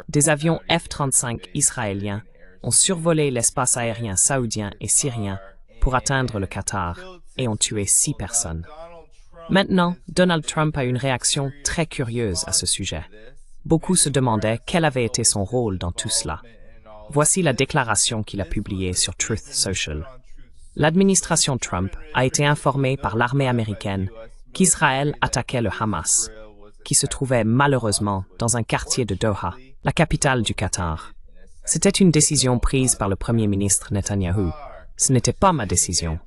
Des avions F-35 israéliens ont survolé l'espace aérien saoudien et syrien pour atteindre le Qatar et ont tué 6 personnes. Maintenant, Donald Trump a une réaction très curieuse à ce sujet. Beaucoup se demandaient quel avait été son rôle dans tout cela. Voici la déclaration qu'il a publiée sur Truth Social. L'administration Trump a été informée par l'armée américaine qu'Israël attaquait le Hamas, qui se trouvait malheureusement dans un quartier de Doha, la capitale du Qatar. C'était une décision prise par le Premier ministre Netanyahou. Ce n'était pas ma décision.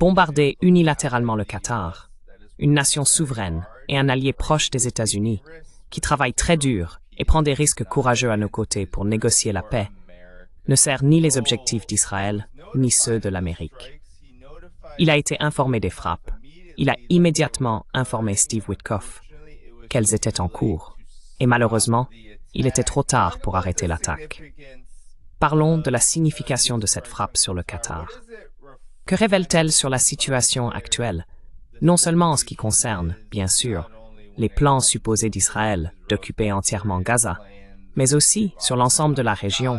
Bombarder unilatéralement le Qatar, une nation souveraine et un allié proche des États-Unis, qui travaille très dur et prend des risques courageux à nos côtés pour négocier la paix, ne sert ni les objectifs d'Israël, ni ceux de l'Amérique. Il a été informé des frappes. Il a immédiatement informé Steve Witkoff qu'elles étaient en cours. Et malheureusement, il était trop tard pour arrêter l'attaque. Parlons de la signification de cette frappe sur le Qatar. Que révèle-t-elle sur la situation actuelle? Non seulement en ce qui concerne, bien sûr, les plans supposés d'Israël d'occuper entièrement Gaza, mais aussi sur l'ensemble de la région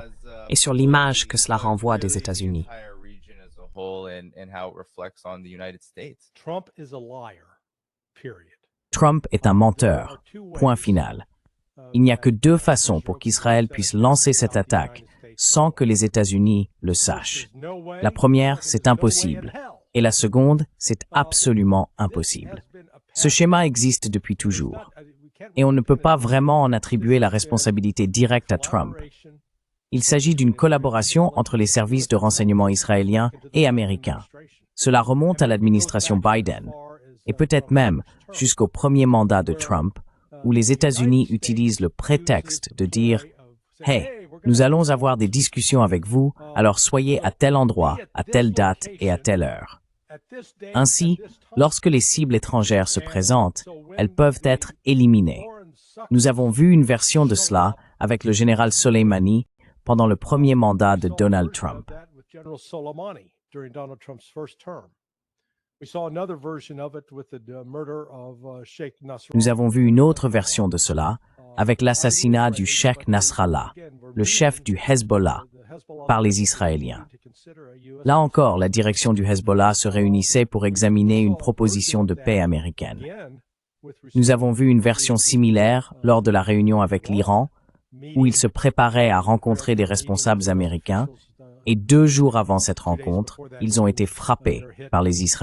et sur l'image que cela renvoie des États-Unis. Trump est un menteur. Point final. Il n'y a que 2 façons pour qu'Israël puisse lancer cette attaque sans que les États-Unis le sachent. La première, c'est impossible. Et la seconde, c'est absolument impossible. Ce schéma existe depuis toujours. Et on ne peut pas vraiment en attribuer la responsabilité directe à Trump. Il s'agit d'une collaboration entre les services de renseignement israéliens et américains. Cela remonte à l'administration Biden, et peut-être même jusqu'au premier mandat de Trump, où les États-Unis utilisent le prétexte de dire « Hey, nous allons avoir des discussions avec vous, alors soyez à tel endroit, à telle date et à telle heure. » Ainsi, lorsque les cibles étrangères se présentent, elles peuvent être éliminées. Nous avons vu une version de cela avec le général Soleimani pendant le premier mandat de Donald Trump. Nous avons vu une autre version de cela avec l'assassinat du Cheikh Nasrallah, le chef du Hezbollah, par les Israéliens. Là encore, la direction du Hezbollah se réunissait pour examiner une proposition de paix américaine. Nous avons vu une version similaire lors de la réunion avec l'Iran, où ils se préparaient à rencontrer des responsables américains, et 2 jours avant cette rencontre, ils ont été frappés par les Israéliens.